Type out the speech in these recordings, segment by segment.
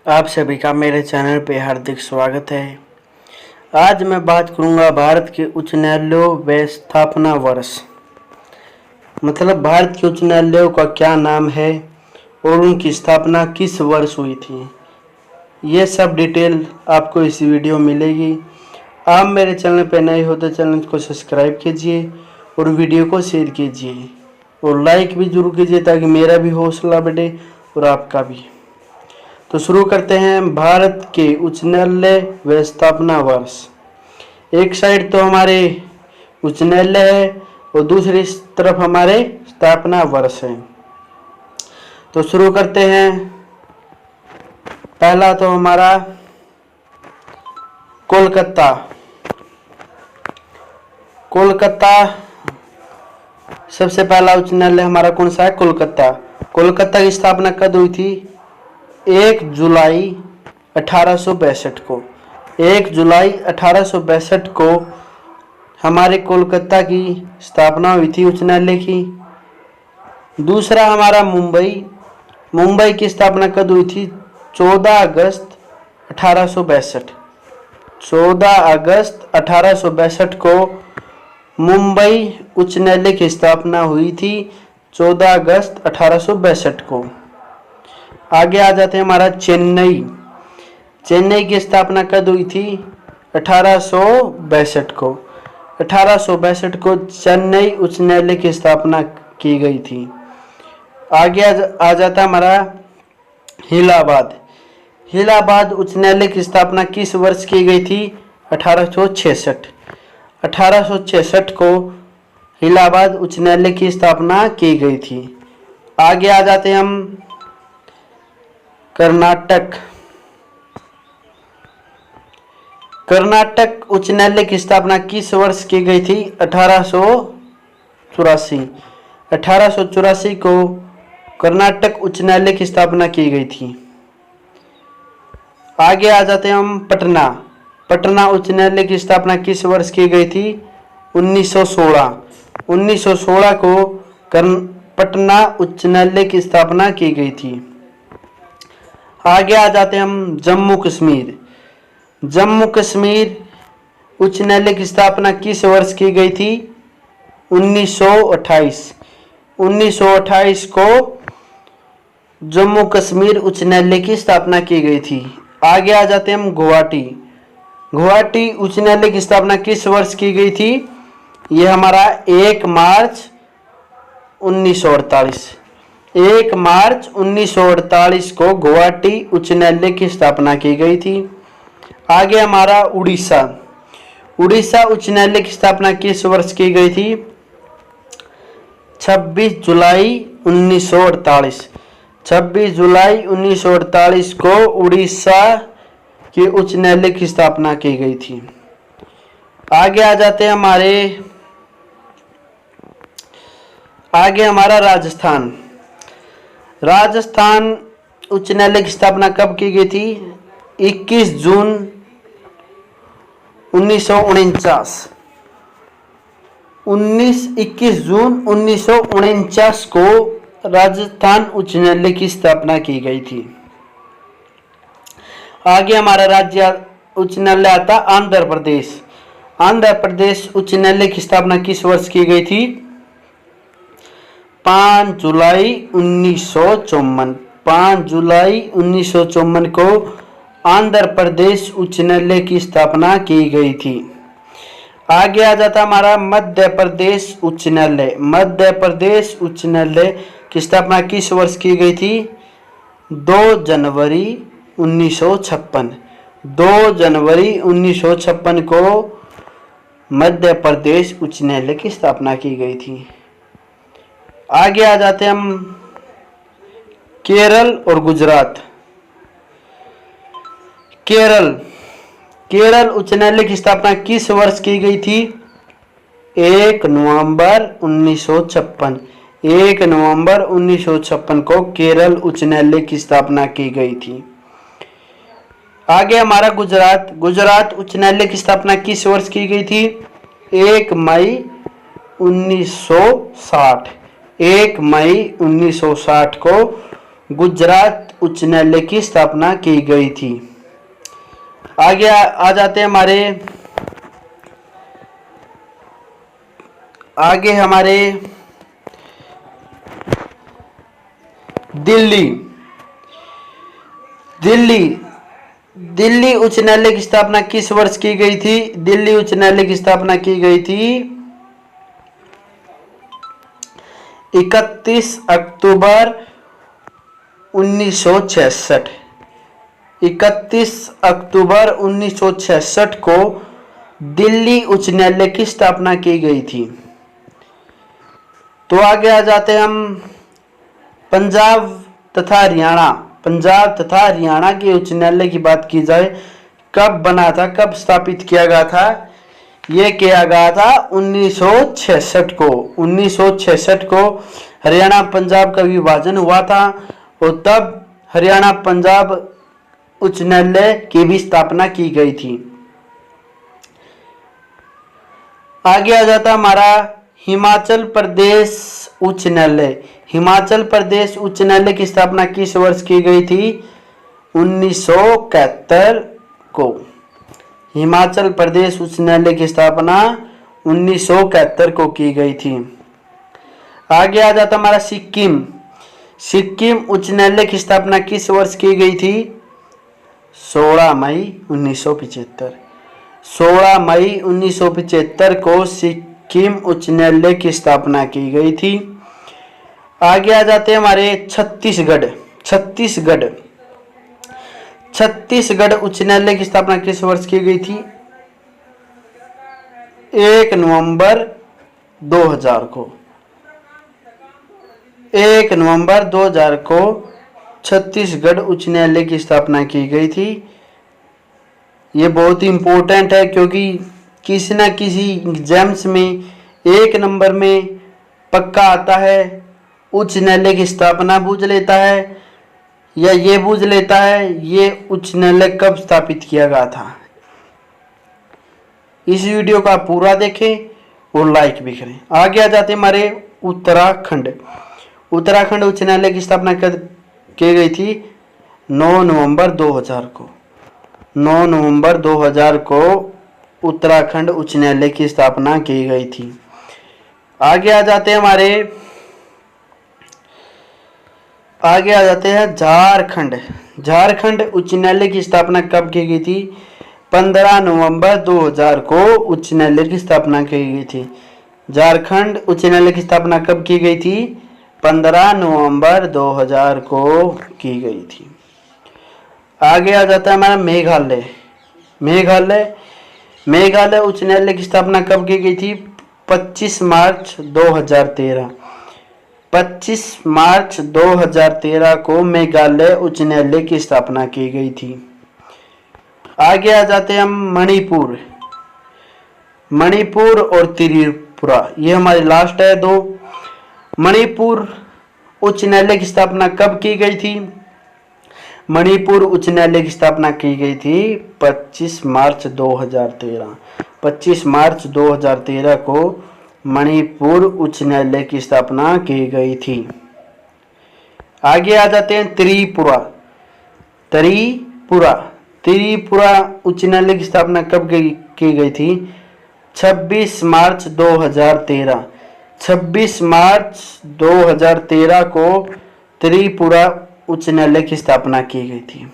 आप सभी का मेरे चैनल पे हार्दिक स्वागत है। आज मैं बात करूंगा भारत के उच्च न्यायालयों व स्थापना वर्ष, मतलब भारत के उच्च न्यायालयों का क्या नाम है और उनकी स्थापना किस वर्ष हुई थी। ये सब डिटेल आपको इस वीडियो में मिलेगी। आप मेरे चैनल पे नए हो तो चैनल को सब्सक्राइब कीजिए और वीडियो को शेयर कीजिए और लाइक भी जरूर कीजिए ताकि मेरा भी हौसला बढ़े और आपका भी। तो शुरू करते हैं भारत के उच्च न्यायालय व स्थापना वर्ष। एक साइड तो हमारे उच्च न्यायालय है और दूसरी तरफ हमारे स्थापना वर्ष है। तो शुरू करते हैं। पहला तो हमारा कोलकाता। कोलकाता सबसे पहला उच्च न्यायालय हमारा कौन सा है? कोलकाता। कोलकाता की स्थापना कब हुई थी? 1 जुलाई 1862 को। 1 जुलाई 1862 को हमारे कोलकाता की स्थापना हुई थी उच्च न्यायालय की। दूसरा हमारा मुंबई। मुंबई की स्थापना कब हुई थी? 14 अगस्त 1862। 14 अगस्त 1862 को मुंबई उच्च न्यायालय की स्थापना हुई थी। 14 अगस्त 1862 को। आगे आ जाते हैं हमारा चेन्नई। चेन्नई की स्थापना कब हुई थी? 1862 को। 1862 को चेन्नई उच्च न्यायालय की स्थापना की गई थी। आगे आ जाता है हमारा इलाहाबाद। इलाहाबाद उच्च न्यायालय की स्थापना किस वर्ष की गई थी? 1866। 1866 को इलाहाबाद उच्च न्यायालय की स्थापना की गई थी। आगे आ जाते हैं हम कर्नाटक। कर्नाटक उच्च न्यायालय की स्थापना किस वर्ष की गई थी? 1884। 1884 को कर्नाटक उच्च न्यायालय की स्थापना की गई थी। आगे आ जाते हैं हम पटना। पटना उच्च न्यायालय की स्थापना किस वर्ष की गई थी? 1916। 1916 को पटना उच्च न्यायालय की स्थापना की गई थी। आगे आ जाते हैं हम जम्मू कश्मीर। जम्मू कश्मीर उच्च न्यायालय की स्थापना किस वर्ष की गई थी? 1928। 1928 को जम्मू कश्मीर उच्च न्यायालय की स्थापना की गई थी। आगे आ जाते हैं हम गुवाहाटी। गुवाहाटी उच्च न्यायालय की स्थापना किस वर्ष की गई थी? यह हमारा 1 मार्च 1948। 1 मार्च 1948 को गुवाहाटी उच्च न्यायालय की स्थापना की गई थी। आगे हमारा उड़ीसा। उड़ीसा उच्च न्यायालय की स्थापना किस वर्ष की गई थी? 26 जुलाई 1948। 26 जुलाई 1948 को उड़ीसा के उच्च न्यायालय की स्थापना की गई थी। आगे आ जाते हैं हमारा राजस्थान। राजस्थान उच्च न्यायालय की स्थापना कब की गई थी? 21 जून 1949। 21 जून 1949 को राजस्थान उच्च न्यायालय की स्थापना की गई थी। आगे हमारा राज्य उच्च न्यायालय आता आंध्र प्रदेश। आंध्र प्रदेश उच्च न्यायालय की स्थापना किस वर्ष की गई थी? 5 जुलाई 1954। 5 जुलाई 1954 को आंध्र प्रदेश उच्च न्यायालय की स्थापना की गई थी। आगे आ जाता हमारा मध्य प्रदेश उच्च न्यायालय। मध्य प्रदेश उच्च न्यायालय की स्थापना किस वर्ष की गई थी? 2 जनवरी 1956। 2 जनवरी 1956 को मध्य प्रदेश उच्च न्यायालय की स्थापना की गई थी। आगे आ जाते हैं हम केरल और गुजरात। केरल उच्च न्यायालय की स्थापना किस वर्ष की गई थी? 1 नवंबर 1956। 1 नवंबर 1956 को केरल उच्च न्यायालय की स्थापना की गई थी। आगे हमारा गुजरात। गुजरात उच्च न्यायालय की स्थापना किस वर्ष की गई थी? 1 मई 1960। 1 मई 1960 को गुजरात उच्च न्यायालय की स्थापना की गई थी। आगे आ जाते हैं हमारे दिल्ली उच्च न्यायालय की स्थापना किस वर्ष की गई थी? दिल्ली उच्च न्यायालय की स्थापना की गई थी 31 अक्टूबर 1966। 31 अक्टूबर 1966 को दिल्ली उच्च न्यायालय की स्थापना की गई थी। तो आगे आ जाते हैं हम पंजाब तथा हरियाणा के उच्च न्यायालय की बात की जाए, कब बना था, कब स्थापित किया गया था? ये किया गया था 1966 को। 1966 को हरियाणा पंजाब का विभाजन हुआ था और तब हरियाणा पंजाब उच्च न्यायालय की भी स्थापना की गई थी। आगे आ जाता हमारा हिमाचल प्रदेश उच्च न्यायालय। हिमाचल प्रदेश उच्च न्यायालय की स्थापना किस वर्ष की गई थी? 1971 को। हिमाचल प्रदेश उच्च न्यायालय की स्थापना 1971 को की गई थी। आगे आ जाता हमारा सिक्किम उच्च न्यायालय की स्थापना किस वर्ष की गई थी? 16 मई 1975। 16 मई 1975 को सिक्किम उच्च न्यायालय की स्थापना की गई थी। आगे आ जाते हैं हमारे छत्तीसगढ़ उच्च न्यायालय की स्थापना किस वर्ष की गई थी? 1 नवंबर 2000 को। 1 नवंबर 2000 को छत्तीसगढ़ उच्च न्यायालय की स्थापना की गई थी। ये बहुत ही इम्पोर्टेंट है क्योंकि किसी न किसी एग्जाम्स में 1 नंबर में पक्का आता है। उच्च न्यायालय की स्थापना पूछ लेता है या ये पूछ लेता है ये उच्च न्यायालय कब स्थापित किया गया था। इस वीडियो का पूरा देखें और लाइक भी करें। आगे आ जाते हमारे उत्तराखंड उच्च न्यायालय की स्थापना की गई थी 9 नवंबर 2000 को। 9 नवंबर 2000 को उत्तराखंड उच्च न्यायालय की स्थापना की गई थी। आगे आ जाते हैं झारखंड उच्च न्यायालय की स्थापना कब की गई थी? 15 नवंबर 2000 को उच्च न्यायालय की स्थापना की गई थी। झारखंड उच्च न्यायालय की स्थापना कब की गई थी? 15 नवंबर 2000 को की गई थी। आगे आ जाता है हमारा मेघालय उच्च न्यायालय की स्थापना कब की गई थी? 25 मार्च 2013। 25 मार्च 2013 को मेघालय उच्च न्यायालय की स्थापना की गई थी। आगे आ जाते हैं हम मणिपुर और त्रिपुरा, ये हमारी लास्ट है दो। मणिपुर उच्च न्यायालय की स्थापना कब की गई थी? मणिपुर उच्च न्यायालय की स्थापना की गई थी 25 मार्च 2013। 25 मार्च 2013 को मणिपुर उच्च न्यायालय की स्थापना की गई थी। आगे आ जाते हैं त्रिपुरा उच्च न्यायालय की स्थापना कब की गई थी? 26 मार्च 2013। 26 मार्च 2013 को त्रिपुरा उच्च न्यायालय की स्थापना की गई थी।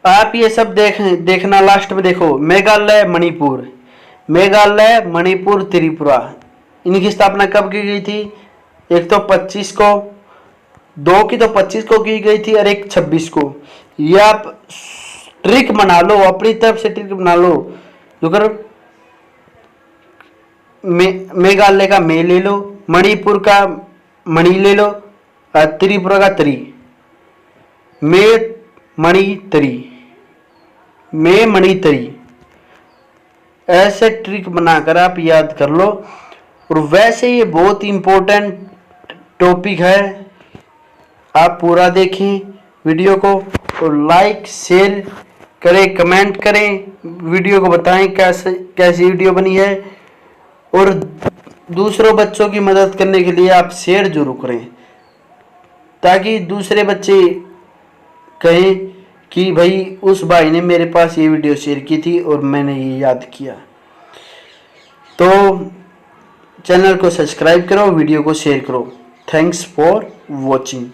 आप ये सब देखना, लास्ट में देखो मेघालय मणिपुर त्रिपुरा, इनकी स्थापना कब की गई थी? एक तो 25 को, दो की तो 25 को की गई थी और एक 26 को। ये आप ट्रिक बना लो, अपनी तरफ से ट्रिक बना लो। अगर मेघालय का मे ले लो, मणिपुर का मणि ले लो, त्रिपुरा का त्रि, मे मणि तरी, ऐसे ट्रिक बनाकर आप याद कर लो। और वैसे ये बहुत इंपॉर्टेंट टॉपिक है, आप पूरा देखें वीडियो को और लाइक शेयर करें, कमेंट करें, वीडियो को बताएं कैसी वीडियो बनी है। और दूसरों बच्चों की मदद करने के लिए आप शेयर जरूर करें। ताकि दूसरे बच्चे कहें कि भाई उस भाई ने मेरे पास ये वीडियो शेयर की थी और मैंने ये याद किया। तो चैनल को सब्सक्राइब करो, वीडियो को शेयर करो। Thanks for watching.